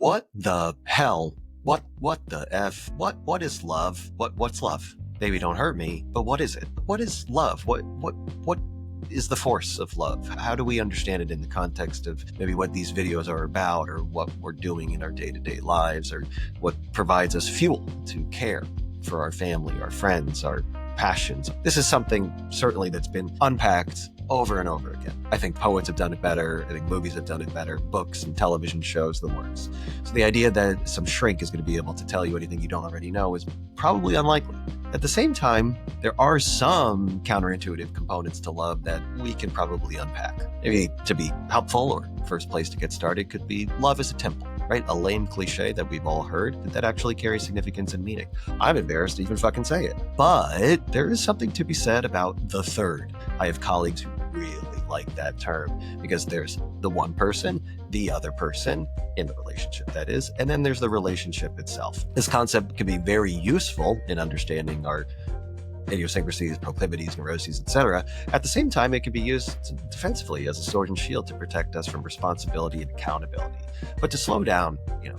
What the hell? What the F? What is love? What's love? Baby, don't hurt me, but what is it? What is love? What is the force of love? How do we understand it in the context of maybe what these videos are about, or what we're doing in our day-to-day lives, or what provides us fuel to care for our family, our friends, our passions? This is something certainly that's been unpacked over and over again. I think poets have done it better. I think movies have done it better. Books and television shows, the works. So the idea that some shrink is going to be able to tell you anything you don't already know is probably unlikely. At the same time, there are some counterintuitive components to love that we can probably unpack. Maybe to be helpful, or first place to get started could be love is a temple, right? A lame cliche that we've all heard that actually carries significance and meaning. I'm embarrassed to even fucking say it, but there is something to be said about the third. I have colleagues who really like that term because there's the one person, the other person in the relationship, that is, and then there's the relationship itself. This concept can be very useful in understanding our idiosyncrasies, proclivities, neuroses, etc. At the same time, it can be used defensively as a sword and shield to protect us from responsibility and accountability. But to slow down,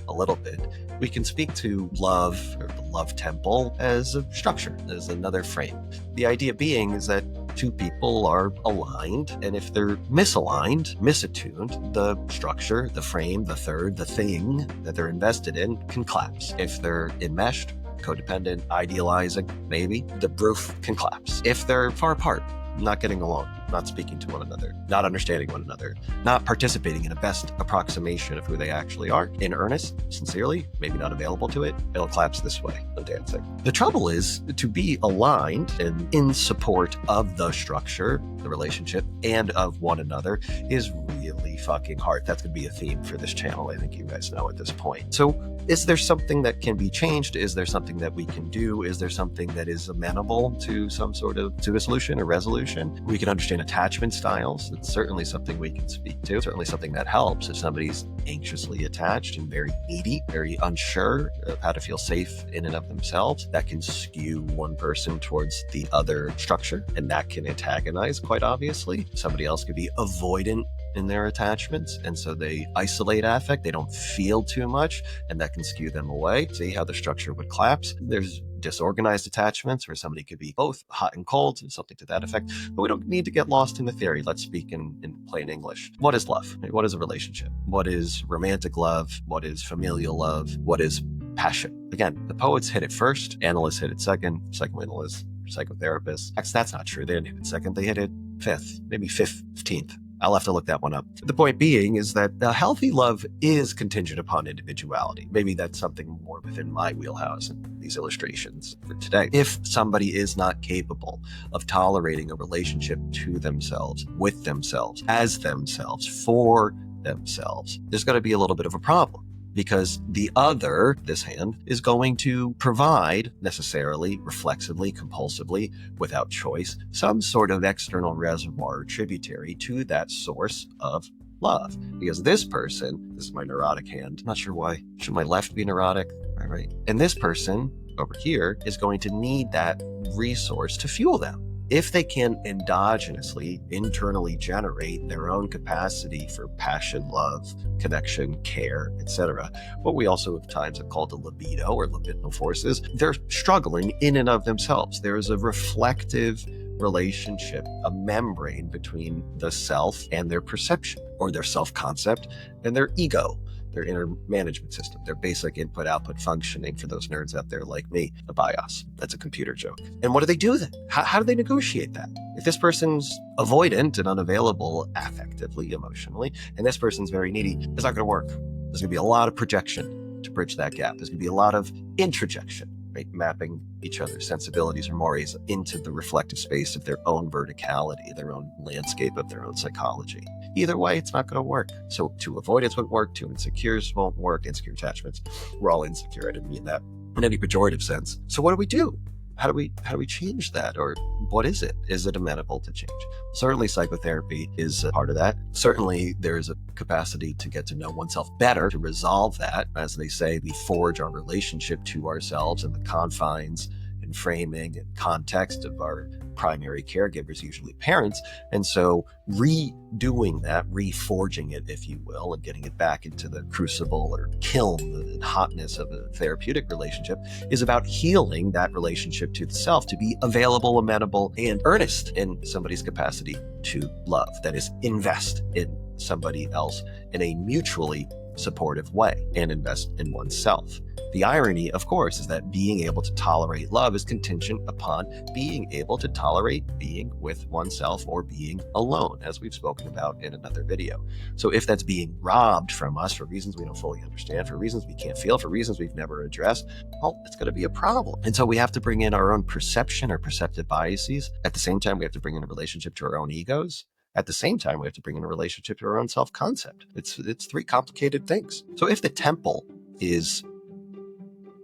a little bit, we can speak to love, or the love temple, as a structure, as another frame. The idea being is that two people are aligned, and if they're misaligned, misattuned, the structure, the frame, the third, the thing that they're invested in can collapse. If they're enmeshed, codependent, idealizing, maybe, the roof can collapse. If they're far apart, not getting along, not speaking to one another, not understanding one another, not participating in a best approximation of who they actually are, in earnest, sincerely, maybe not available to it, it'll collapse this way, I'm dancing. The trouble is, to be aligned and in support of the structure, the relationship, and of one another is really fucking hard. That's going to be a theme for this channel, I think you guys know at this point. So is there something that can be changed? Is there something that we can do? Is there something that is amenable to some sort of a solution or resolution? We can understand attachment styles. It's certainly something we can speak to. Certainly something that helps if somebody's anxiously attached and very needy, very unsure of how to feel safe in and of themselves. That can skew one person towards the other structure, and that can antagonize, quite obviously. Somebody else could be avoidant in their attachments, and so they isolate affect, they don't feel too much, and that can skew them away. See how the structure would collapse. There's disorganized attachments where somebody could be both hot and cold, something to that effect, but we don't need to get lost in the theory. Let's speak in plain English. What is love? What is a relationship? What is romantic love? What is familial love? What is passion? Again, the poets hit it first, analysts hit it second, psychoanalysts, psychotherapists. That's not true. They didn't hit it second. They hit it fifth, maybe 15th. I'll have to look that one up. The point being is that a healthy love is contingent upon individuality. Maybe that's something more within my wheelhouse in these illustrations for today. If somebody is not capable of tolerating a relationship to themselves, with themselves, as themselves, for themselves, there's going to be a little bit of a problem. Because the other, this hand, is going to provide, necessarily, reflexively, compulsively, without choice, some sort of external reservoir or tributary to that source of love. Because this person, this is my neurotic hand, I'm not sure why, should my left be neurotic? Right. And this person over here is going to need that resource to fuel them. If they can endogenously, internally generate their own capacity for passion, love, connection, care, etc., what we also at times have called the libido or libidinal forces, they're struggling in and of themselves. There is a reflective relationship, a membrane between the self and their perception, or their self-concept and their ego, their inner management system, their basic input-output functioning. For those nerds out there like me, a BIOS. That's a computer joke. And what do they do then? How do they negotiate that? If this person's avoidant and unavailable affectively, emotionally, and this person's very needy, it's not going to work. There's going to be a lot of projection to bridge that gap. There's going to be a lot of introjection, right? Mapping each other's sensibilities or mores into the reflective space of their own verticality, their own landscape of their own psychology. Either way, it's not going to work. So two avoidance won't work, two insecures won't work, insecure attachments. We're all insecure. I didn't mean that in any pejorative sense. So what do we do? How do we change that? Or what is it? Is it amenable to change? Certainly psychotherapy is a part of that. Certainly there is a capacity to get to know oneself better, to resolve that. As they say, we forge our relationship to ourselves in the confines and framing and context of our primary caregivers, usually parents. And so redoing that, reforging it, if you will, and getting it back into the crucible or kiln, the hotness of a therapeutic relationship, is about healing that relationship to the self to be available, amenable, and earnest in somebody's capacity to love. That is, invest in somebody else in a mutually supportive way and invest in oneself. The irony, of course, is that being able to tolerate love is contingent upon being able to tolerate being with oneself or being alone, as we've spoken about in another video. So if that's being robbed from us for reasons we don't fully understand, for reasons we can't feel, for reasons we've never addressed, well, it's going to be a problem. And so we have to bring in our own perception or perceptive biases. At the same time, we have to bring in a relationship to our own egos. At the same time, we have to bring in a relationship to our own self-concept. It's three complicated things. So if the temple is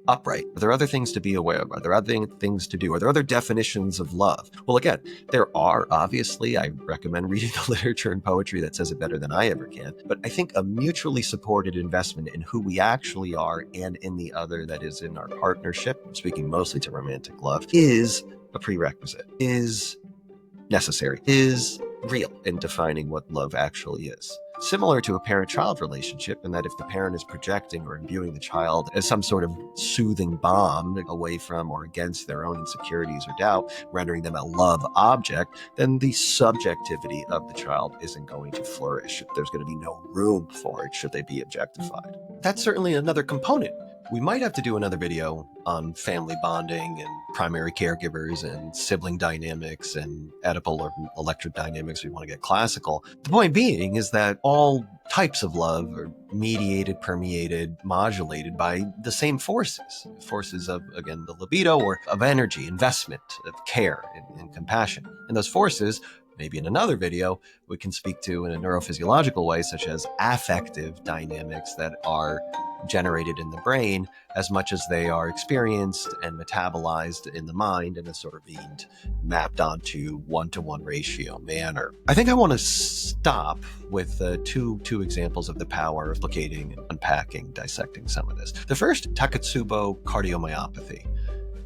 upright, are there other things to be aware of? Are there other things to do? Are there other definitions of love? Well, again, there are, obviously. I recommend reading the literature and poetry that says it better than I ever can. But I think a mutually supported investment in who we actually are and in the other, that is in our partnership, speaking mostly to romantic love, is a prerequisite, is necessary, is real in defining what love actually is. Similar to a parent-child relationship, in that if the parent is projecting or imbuing the child as some sort of soothing balm away from or against their own insecurities or doubt, rendering them a love object, then the subjectivity of the child isn't going to flourish. There's going to be no room for it should they be objectified. That's certainly another component. We might have to do another video on family bonding and primary caregivers and sibling dynamics and Oedipal or electrodynamics. We want to get classical. The point being is that all types of love are mediated, permeated, modulated by the same forces. Forces of, again, the libido, or of energy, investment, of care and compassion. And those forces, maybe in another video, we can speak to in a neurophysiological way, such as affective dynamics that are generated in the brain as much as they are experienced and metabolized in the mind in a sort of being mapped onto one-to-one ratio manner. I think I want to stop with two examples of the power of locating, unpacking, dissecting some of this. The first, Takotsubo cardiomyopathy,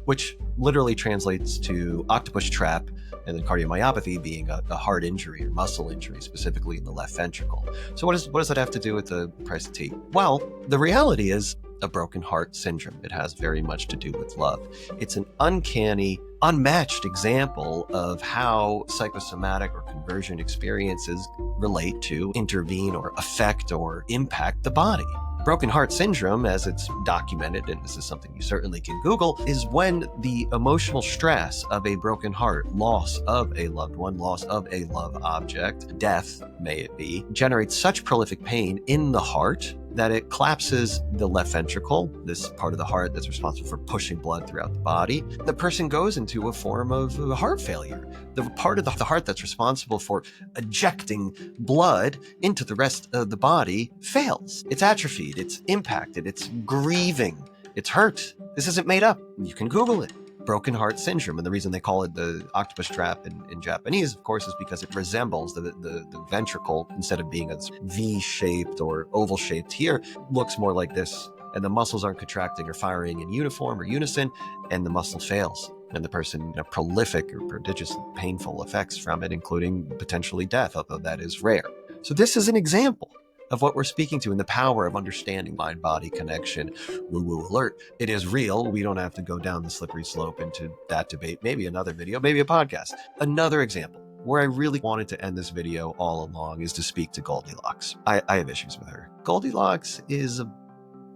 which literally translates to octopus trap, and then cardiomyopathy being a heart injury or muscle injury, specifically in the left ventricle. So what does that have to do with the price of tea? Well, the reality is a broken heart syndrome. It has very much to do with love. It's an uncanny, unmatched example of how psychosomatic or conversion experiences relate to, intervene, or affect or impact the body. Broken heart syndrome, as it's documented, and this is something you certainly can Google, is when the emotional stress of a broken heart, loss of a loved one, loss of a love object, death, may it be, generates such prolific pain in the heart that it collapses the left ventricle, this part of the heart that's responsible for pushing blood throughout the body. The person goes into a form of heart failure. The part of the heart that's responsible for ejecting blood into the rest of the body fails. It's atrophied, it's impacted, it's grieving, it's hurt. This isn't made up. You can Google it. Broken heart syndrome. And the reason they call it the octopus trap in Japanese, of course, is because it resembles the ventricle. Instead of being a V-shaped or oval-shaped here, looks more like this. And the muscles aren't contracting or firing in uniform or unison, and the muscle fails. And the person, prolific or prodigious painful effects from it, including potentially death, although that is rare. So this is an example of what we're speaking to and the power of understanding mind-body connection. Woo-woo alert. It is real. We don't have to go down the slippery slope into that debate. Maybe another video, maybe a podcast. Another example where I really wanted to end this video all along is to speak to Goldilocks. I have issues with her. Goldilocks is a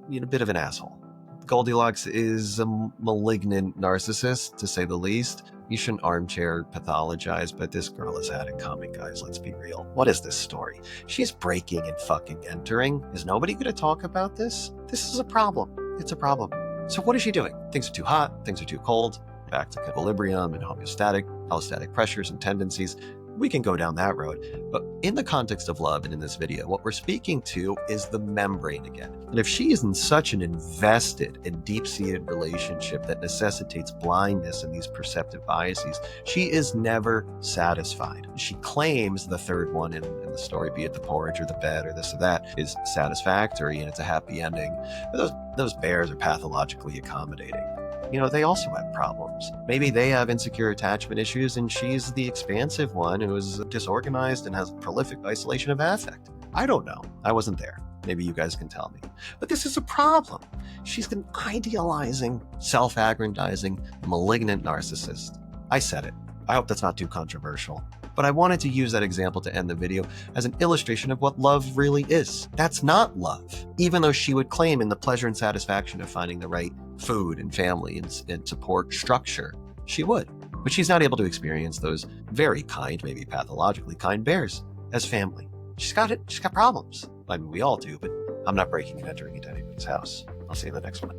bit of an asshole. Goldilocks is a malignant narcissist, to say the least. You shouldn't armchair pathologize, but this girl has had it coming, guys. Let's be real. What is this story? She's breaking and fucking entering. Is nobody going to talk about this? This is a problem. It's a problem. So what is she doing? Things are too hot. Things are too cold. Back to equilibrium and allostatic pressures and tendencies. We can go down that road. But in the context of love and in this video, what we're speaking to is the membrane again. And if she is in such an invested and deep-seated relationship that necessitates blindness and these perceptive biases, she is never satisfied. She claims the third one in the story, be it the porridge or the bed or this or that, is satisfactory and it's a happy ending. But those bears are pathologically accommodating. they also have problems. Maybe they have insecure attachment issues and she's the expansive one who is disorganized and has prolific isolation of affect. I don't know. I wasn't there. Maybe you guys can tell me. But this is a problem. She's an idealizing, self-aggrandizing, malignant narcissist. I said it. I hope that's not too controversial. But I wanted to use that example to end the video as an illustration of what love really is. That's not love, even though she would claim in the pleasure and satisfaction of finding the right food and family and support structure. She would. But she's not able to experience those very kind, maybe pathologically kind bears as family. She's got problems. I mean, we all do, but I'm not breaking and entering into anybody's house. I'll see you in the next one.